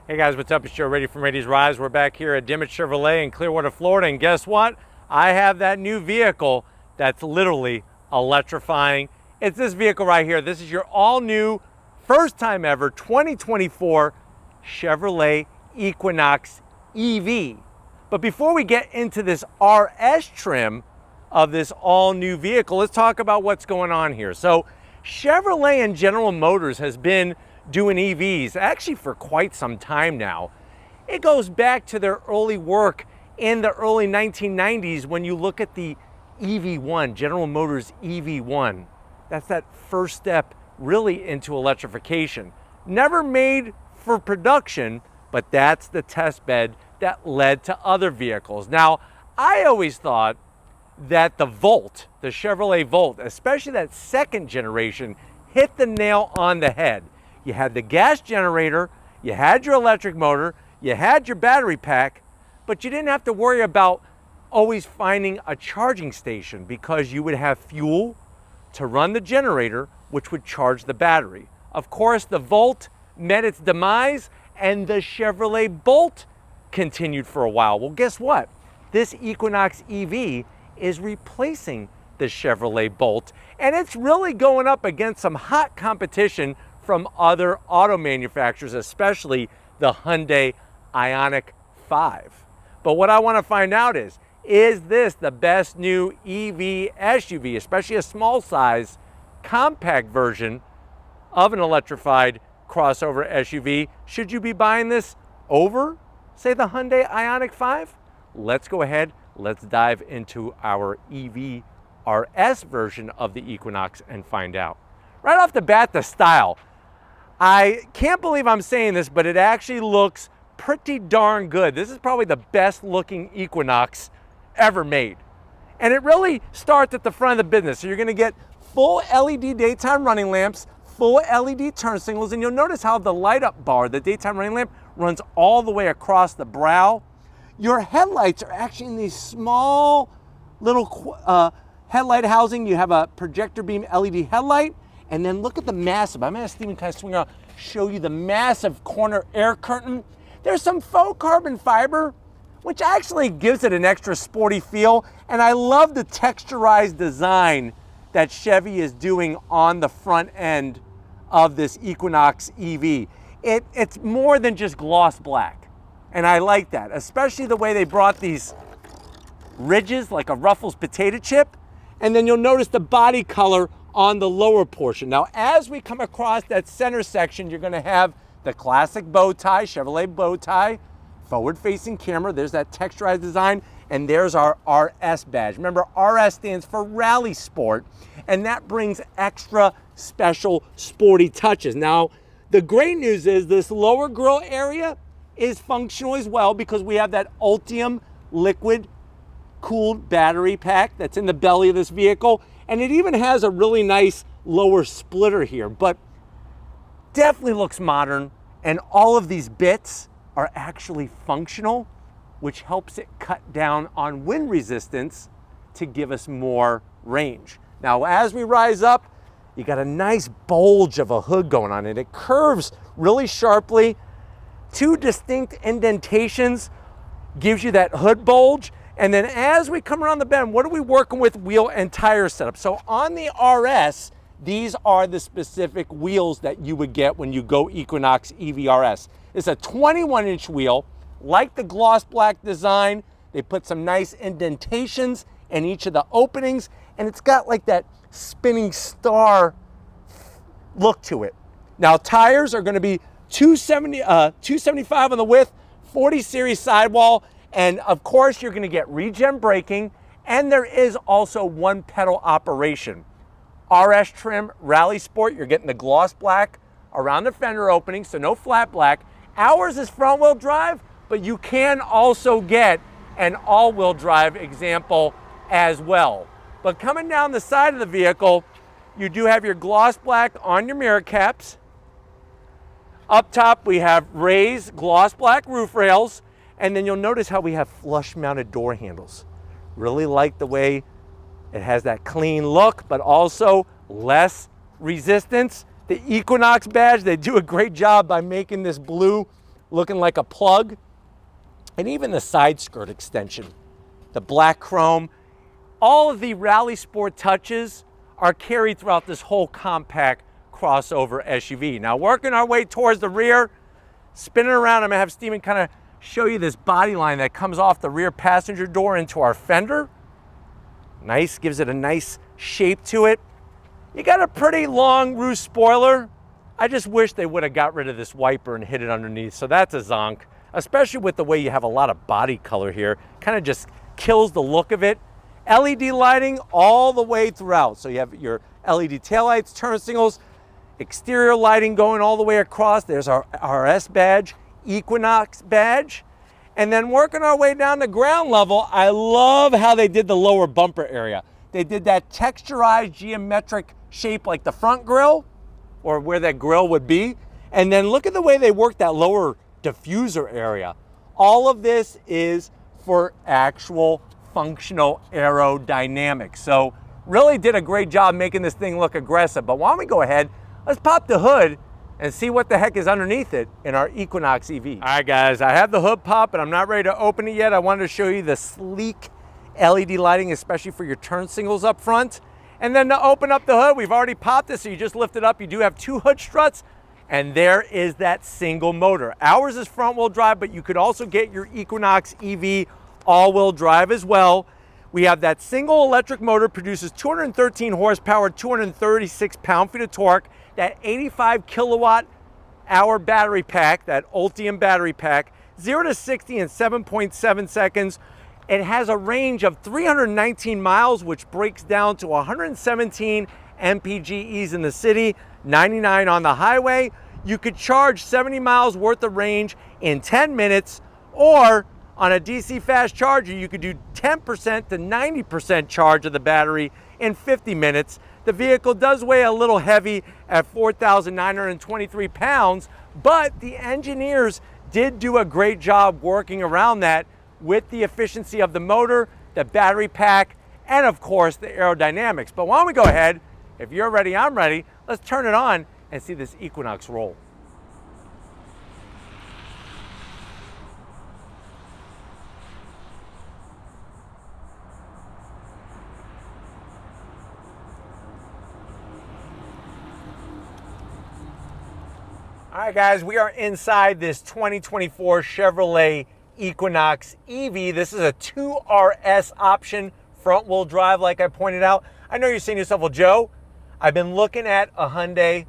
Hey guys, what's up? It's Joe Ready from Rady's Rise. We're back here at Dimmitt Chevrolet in Clearwater, Florida, and guess what? I have that new vehicle that's literally electrifying. It's this vehicle right here. This is your all-new, first time ever, 2024 Chevrolet Equinox EV. But before we get into this RS trim of this all-new vehicle, let's talk about what's going on here. So Chevrolet and General Motors has been doing EVs actually for quite some time now. It goes back to their early work in the early 1990s when you look at the EV1, General Motors EV1. That's that first step really into electrification. Never made for production, but that's the test bed that led to other vehicles. Now, I always thought that the Volt, the Chevrolet Volt, especially that second generation, hit the nail on the head. You had the gas generator, you had your electric motor, you had your battery pack, but you didn't have to worry about always finding a charging station because you would have fuel to run the generator, which would charge the battery. Of course, the Volt met its demise and the Chevrolet Bolt continued for a while. Well, guess what? This Equinox EV is replacing the Chevrolet Bolt, and it's really going up against some hot competition from other auto manufacturers, especially the Hyundai Ioniq 5. But what I want to find out is this the best new EV SUV, especially a small size, compact version of an electrified crossover SUV? Should you be buying this over, say, the Hyundai Ioniq 5? Let's go ahead, let's dive into our EV RS version of the Equinox and find out. Right off the bat, the style. I can't believe I'm saying this, but it actually looks pretty darn good. This is probably the best looking Equinox ever made. And it really starts at the front of the business. So you're gonna get full LED daytime running lamps, full LED turn signals, and you'll notice how the light up bar, the daytime running lamp, runs all the way across the brow. Your headlights are actually in these small little headlight housing. You have a projector beam LED headlight. And then look at the massive, I'm gonna have Steven kind of swing around, show you the massive corner air curtain. There's some faux carbon fiber, which actually gives it an extra sporty feel. And I love the texturized design that Chevy is doing on the front end of this Equinox EV. It's more than just gloss black. And I like that, especially the way they brought these ridges like a Ruffles potato chip. And then you'll notice the body color on the lower portion. Now, as we come across that center section, you're gonna have the classic bow tie, Chevrolet bow tie, forward-facing camera. There's that texturized design, and there's our RS badge. Remember, RS stands for Rally Sport, and that brings extra special sporty touches. Now, the great news is this lower grille area is functional as well because we have that Ultium liquid cooled battery pack that's in the belly of this vehicle. And it even has a really nice lower splitter here, but definitely looks modern. And all of these bits are actually functional, which helps it cut down on wind resistance to give us more range. Now, as we rise up, you got a nice bulge of a hood going on, and it curves really sharply. Two distinct indentations gives you that hood bulge. And then as we come around the bend, what are we working with wheel and tire setup? So on the RS, these are the specific wheels that you would get when you go Equinox EV RS. It's a 21-inch wheel, like the gloss black design. They put some nice indentations in each of the openings, and it's got like that spinning star look to it. Now, tires are gonna be 275 on the width, 40 series sidewall, and of course, you're gonna get regen braking, and there is also one pedal operation. RS trim, Rally Sport, you're getting the gloss black around the fender opening, so no flat black. Ours is front wheel drive, but you can also get an all-wheel drive example as well. But coming down the side of the vehicle, you do have your gloss black on your mirror caps. Up top, we have raised gloss black roof rails. And then you'll notice how we have flush mounted door handles. Really like the way it has that clean look, but also less resistance. The Equinox badge, they do a great job by making this blue looking like a plug. And even the side skirt extension, the black chrome, all of the Rally Sport touches are carried throughout this whole compact crossover SUV. Now working our way towards the rear, spinning around, I'm gonna have Steven kind of show you this body line that comes off the rear passenger door into our fender. Nice, gives it a nice shape to it. You got a pretty long roof spoiler. I just wish they would have got rid of this wiper and hid it underneath, so that's a zonk, especially with the way you have a lot of body color here. Kind of just kills the look of it. LED lighting all the way throughout. So you have your LED taillights, turn signals, exterior lighting going all the way across. There's our RS badge, Equinox badge. And then working our way down to ground level, I love how they did the lower bumper area. They did that texturized geometric shape like the front grille, or where that grille would be. And then look at the way they worked that lower diffuser area. All of this is for actual functional aerodynamics. So really did a great job making this thing look aggressive. But why don't we go ahead, let's pop the hood and see what the heck is underneath it in our Equinox EV. All right guys, I have the hood pop, but I'm not ready to open it yet. I wanted to show you the sleek LED lighting, especially for your turn signals up front. And then to open up the hood, we've already popped this, so you just lift it up. You do have 2 hood struts, and there is that single motor. Ours is front wheel drive, but you could also get your Equinox EV all-wheel drive as well. We have that single electric motor, produces 213 horsepower, 236 pound-feet of torque, that 85 kilowatt hour battery pack, that Ultium battery pack, 0 to 60 in 7.7 seconds. It has a range of 319 miles, which breaks down to 117 mpges in the city, 99 on the highway. You could charge 70 miles worth of range in 10 minutes, or on a DC fast charger, you could do 10% to 90% charge of the battery in 50 minutes. The vehicle does weigh a little heavy at 4,923 pounds, but the engineers did do a great job working around that with the efficiency of the motor, the battery pack, and of course the aerodynamics. But why don't we go ahead, if you're ready, I'm ready, let's turn it on and see this Equinox roll. All right guys, we are inside this 2024 Chevrolet Equinox EV. This is a 2RS option, front wheel drive like I pointed out. I know you're saying to yourself, well Joe, I've been looking at a Hyundai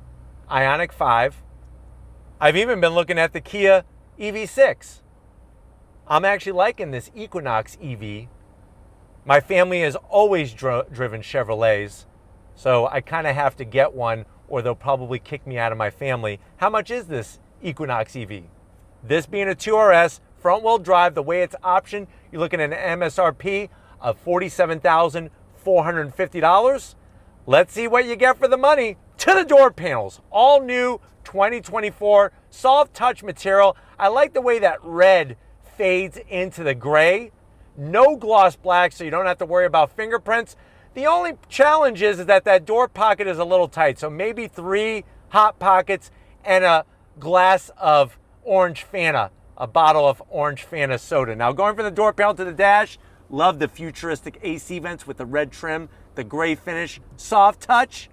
Ioniq 5. I've even been looking at the Kia EV6. I'm actually liking this Equinox EV. My family has always driven Chevrolets, so I kind of have to get one or they'll probably kick me out of my family. How much is this Equinox EV? This being a 2RS, front wheel drive, the way it's optioned, you're looking at an MSRP of $47,450. Let's see what you get for the money. To the door panels, all new 2024 soft touch material. I like the way that red fades into the gray. No gloss black, so you don't have to worry about fingerprints. The only challenge is that that door pocket is a little tight, so maybe 3 hot pockets and a glass of orange Fanta, a bottle of orange Fanta soda. Now going from the door panel to the dash, love the futuristic AC vents with the red trim, the gray finish, soft touch.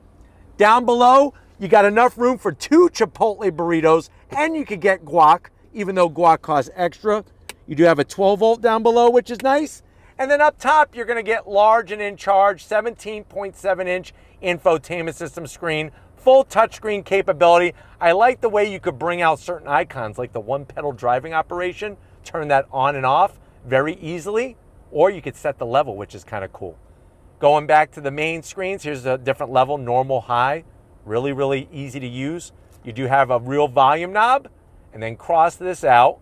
Down below, you got enough room for 2 Chipotle burritos, and you could get guac, even though guac costs extra. You do have a 12 volt down below, which is nice. And then up top, you're gonna get large and in charge, 17.7 inch infotainment system screen, full touchscreen capability. I like the way you could bring out certain icons, like the one pedal driving operation, turn that on and off very easily, or you could set the level, which is kind of cool. Going back to the main screens, here's a different level, normal, high, really, really easy to use. You do have a real volume knob, and then cross this out,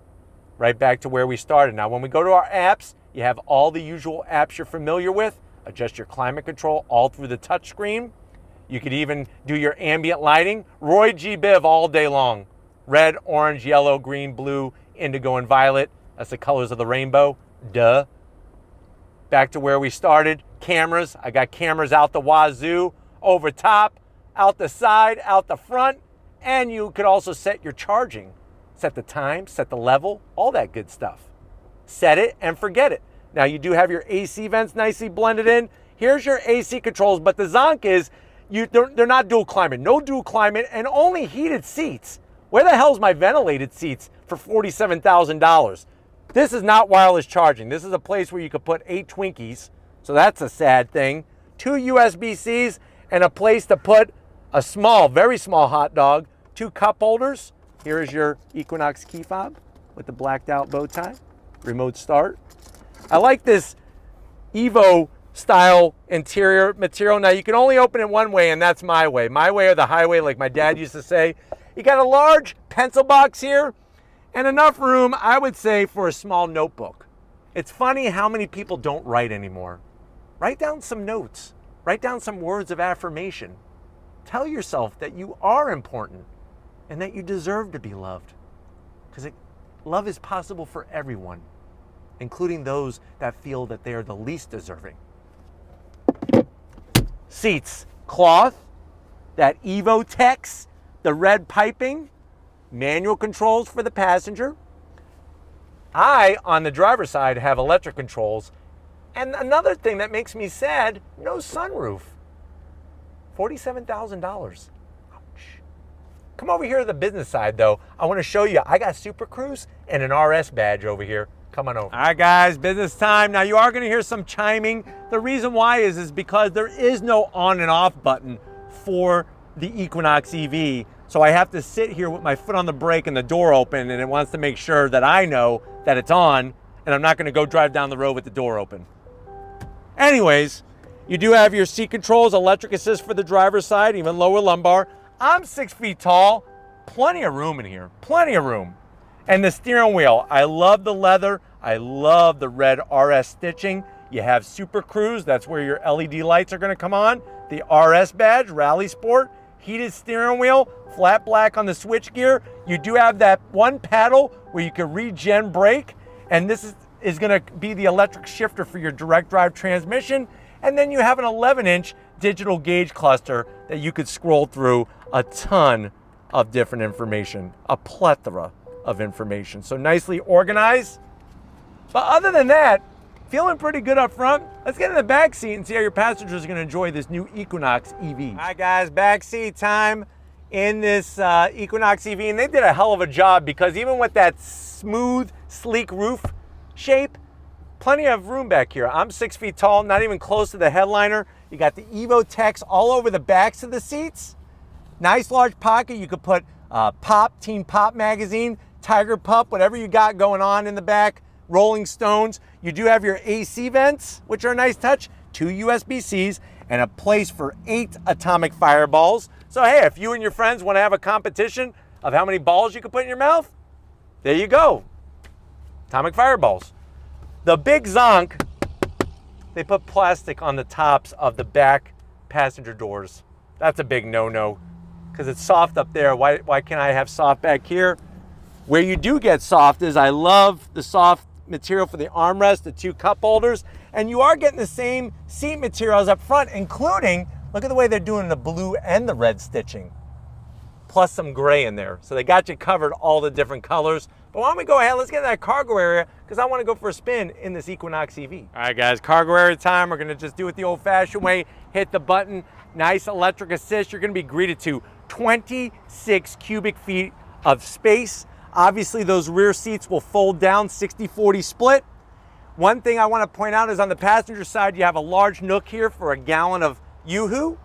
right back to where we started. Now, when we go to our apps, you have all the usual apps you're familiar with, adjust your climate control all through the touchscreen. You could even do your ambient lighting. Roy G. Biv all day long. Red, orange, yellow, green, blue, indigo, and violet. That's the colors of the rainbow. Duh. Back to where we started. Cameras. I got cameras out the wazoo, over top, out the side, out the front, and you could also set your charging set the time, set the level, all that good stuff. Set it and forget it. Now you do have your AC vents nicely blended in. Here's your AC controls, but the zonk is, they're not dual climate. No dual climate and only heated seats. Where the hell's my ventilated seats for $47,000? This is not wireless charging. This is a place where you could put 8 Twinkies, so that's a sad thing. 2 USB-Cs and a place to put a small, very small hot dog, 2 cup holders. Here is your Equinox key fob with the blacked out bow tie, remote start. I like this Evo style interior material. Now you can only open it one way, and that's my way or the highway, like my dad used to say. You got a large pencil box here and enough room, I would say, for a small notebook. It's funny how many people don't write anymore. Write down some notes, write down some words of affirmation. Tell yourself that you are important and that you deserve to be loved, because love is possible for everyone, including those that feel that they are the least deserving. Seats, cloth, that Evo-Tex, the red piping, manual controls for the passenger. I, on the driver's side, have electric controls. And another thing that makes me sad, no sunroof. $47,000. Ouch. Come over here to the business side though. I want to show you, I got Super Cruise and an RS badge over here. Come on over. All right guys, business time. Now you are going to hear some chiming. The reason why is because there is no on and off button for the Equinox EV. So I have to sit here with my foot on the brake and the door open, and it wants to make sure that I know that it's on, and I'm not going to go drive down the road with the door open. Anyways, you do have your seat controls, electric assist for the driver's side, even lower lumbar. I'm 6 feet tall, plenty of room in here, plenty of room. And the steering wheel, I love the leather. I love the red RS stitching. You have Super Cruise, that's where your LED lights are gonna come on. The RS badge, Rally Sport, heated steering wheel, flat black on the switch gear. You do have that one paddle where you can regen brake, and this is gonna be the electric shifter for your direct drive transmission. And then you have an 11-inch digital gauge cluster that you could scroll through a ton of different information, a plethora of information. So nicely organized. But other than that, feeling pretty good up front. Let's get in the back seat and see how your passengers are going to enjoy this new Equinox EV. All right guys, back seat time in this Equinox EV, and they did a hell of a job, because even with that smooth, sleek roof shape, plenty of room back here. I'm 6 feet tall, not even close to the headliner. You got the Evo-Tex all over the backs of the seats. Nice large pocket. You could put Pop, Teen Pop magazine, Tiger Pup, whatever you got going on in the back, Rolling Stones. You do have your AC vents, which are a nice touch, 2 USB-Cs, and a place for 8 atomic fireballs. So hey, if you and your friends want to have a competition of how many balls you can put in your mouth, there you go. Atomic fireballs. The big zonk, they put plastic on the tops of the back passenger doors. That's a big no-no, because it's soft up there. Why can't I have soft back here? Where you do get soft is, I love the soft material for the armrest, the 2 cup holders, and you are getting the same seat materials up front, including, look at the way they're doing the blue and the red stitching, plus some gray in there. So they got you covered all the different colors. But why don't we go ahead, let's get in that cargo area, because I want to go for a spin in this Equinox EV. All right guys, cargo area time. We're gonna just do it the old fashioned way. Hit the button, nice electric assist. You're gonna be greeted to 26 cubic feet of space. Obviously, those rear seats will fold down, 60-40 split. One thing I want to point out is on the passenger side, you have a large nook here for a gallon of Yoo-hoo.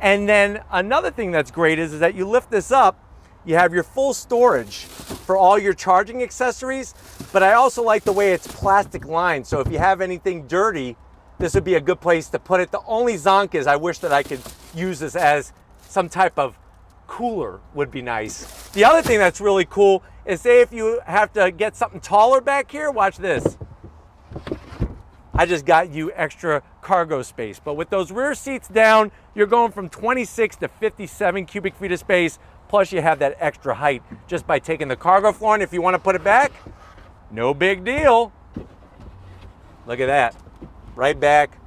And then another thing that's great is that you lift this up, you have your full storage for all your charging accessories, but I also like the way it's plastic lined. So if you have anything dirty, this would be a good place to put it. The only zonk is I wish that I could use this as some type of cooler would be nice. The other thing that's really cool is, say if you have to get something taller back here, watch this. I just got you extra cargo space. But with those rear seats down, you're going from 26 to 57 cubic feet of space, plus you have that extra height just by taking the cargo floor. And if you want to put it back, no big deal. Look at that, right back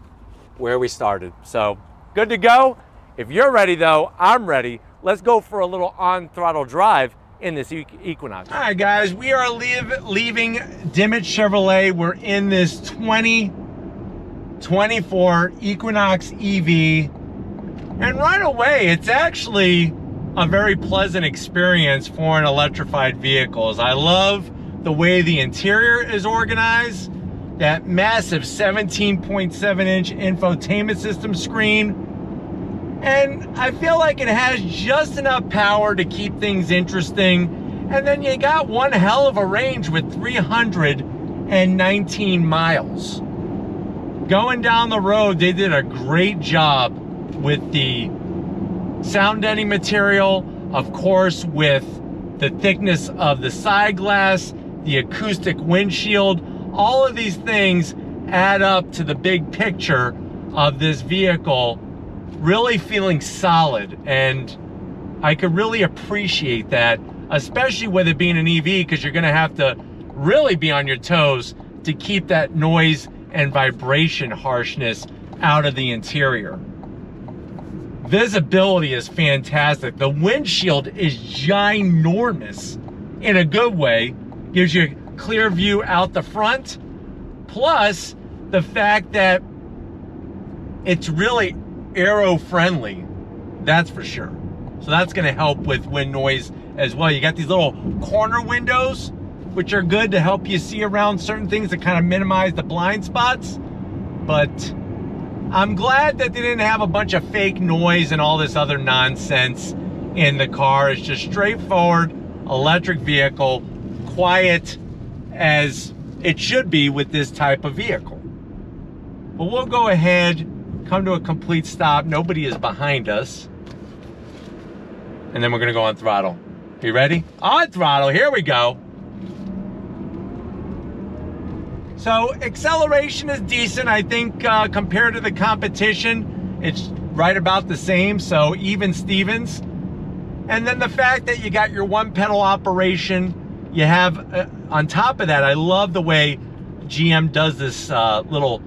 where we started. So good to go. If you're ready though, I'm ready. Let's go for a little on-throttle drive in this Equinox. All right, guys, we are leaving Dimmitt Chevrolet. We're in this 2024 Equinox EV. And right away, it's actually a very pleasant experience for an electrified vehicle. I love the way the interior is organized, that massive 17.7-inch infotainment system screen. And I feel like it has just enough power to keep things interesting. And then you got one hell of a range with 319 miles. Going down the road, they did a great job with the sound deadening material, of course, with the thickness of the side glass, the acoustic windshield. All of these things add up to the big picture of this vehicle really feeling solid, and I could really appreciate that, especially with it being an EV, because you're going to have to really be on your toes to keep that noise and vibration harshness out of the interior. Visibility is fantastic. The windshield is ginormous in a good way. Gives you a clear view out the front. Plus, the fact that it's really aero friendly. That's for sure. So that's going to help with wind noise as well. You got these little corner windows, which are good to help you see around certain things to kind of minimize the blind spots. But I'm glad that they didn't have a bunch of fake noise and all this other nonsense in the car. It's just straightforward electric vehicle, quiet as it should be with this type of vehicle. But we'll go ahead, come to a complete stop. Nobody is behind us. And then we're gonna go on throttle. You ready? On throttle, here we go. So acceleration is decent, I think, compared to the competition. It's right about the same, so even Stevens. And then the fact that you got your one pedal operation, you have, on top of that, I love the way GM does this little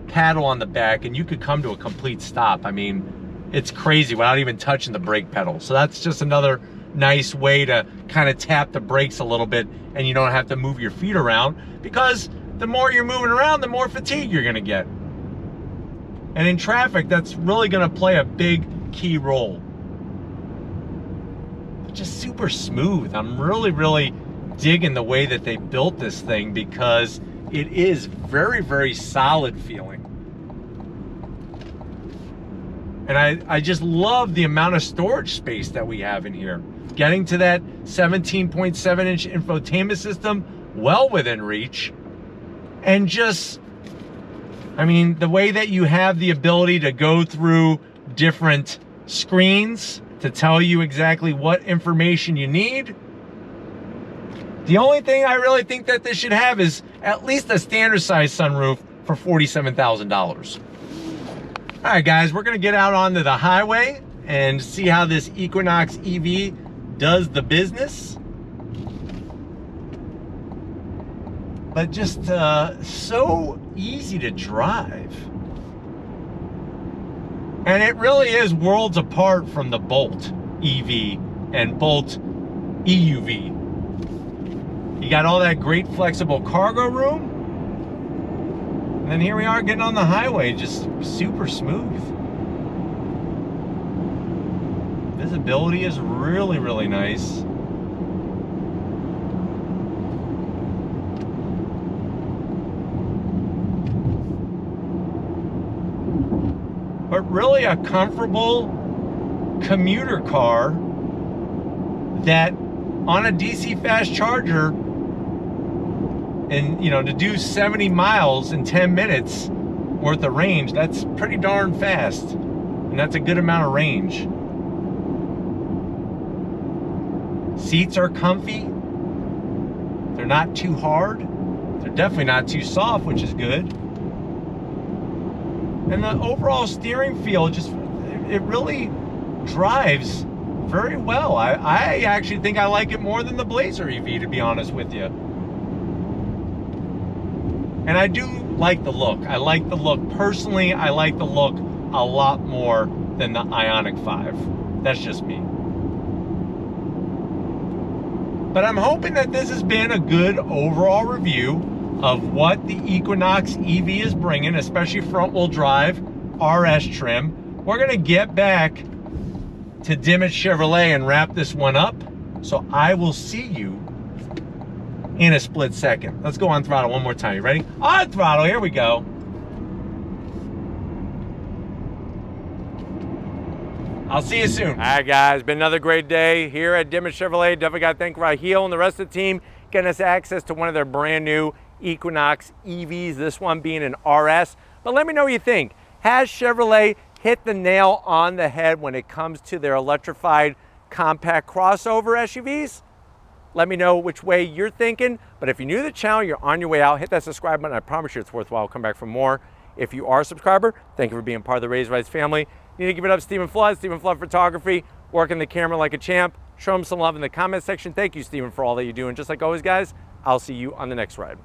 paddle on the back, and you could come to a complete stop. I mean, it's crazy without even touching the brake pedal. So that's just another nice way to kind of tap the brakes a little bit, and you don't have to move your feet around, because the more you're moving around, the more fatigue you're gonna get. And in traffic, that's really gonna play a big key role. Just super smooth. I'm really digging the way that they built this thing, because it is very solid feeling. And I just love the amount of storage space that we have in here. Getting to that 17.7-inch infotainment system, well within reach. And just, I mean, the way that you have the ability to go through different screens to tell you exactly what information you need. The only thing I really think that this should have is at least a standard size sunroof for $47,000. All right, guys, we're gonna get out onto the highway and see how this Equinox EV does the business. But just so easy to drive. And it really is worlds apart from the Bolt EV and Bolt EUV. You got all that great flexible cargo room. And then here we are getting on the highway, just super smooth. Visibility is really nice. But really a comfortable commuter car that on a DC fast charger, and you know, to do 70 miles in 10 minutes worth of range, that's pretty darn fast. And that's a good amount of range. Seats are comfy. They're not too hard. They're definitely not too soft, which is good. And the overall steering feel, just, it really drives very well. I actually think I like it more than the Blazer EV, to be honest with you. And I do like the look. I like the look. Personally, I like the look a lot more than the Ioniq 5. That's just me. But I'm hoping that this has been a good overall review of what the Equinox EV is bringing, especially front-wheel drive RS trim. We're gonna get back to Dimmitt Chevrolet and wrap this one up. So I will see you in a split second. Let's go on throttle one more time. You ready? On throttle, here we go. I'll see you soon. All right, guys, been another great day here at Dimmitt Chevrolet. Definitely got to thank Raheel and the rest of the team getting us access to one of their brand new Equinox EVs, this one being an RS. But let me know what you think. Has Chevrolet hit the nail on the head when it comes to their electrified compact crossover SUVs? Let me know which way you're thinking. But if you're new to the channel, you're on your way out, hit that subscribe button. I promise you it's worthwhile. Come back for more. If you are a subscriber, thank you for being part of the Raised Rights family. You need to give it up to Stephen Flood Photography, working the camera like a champ. Show him some love in the comment section. Thank you, Stephen, for all that you do. And just like always, guys, I'll see you on the next ride.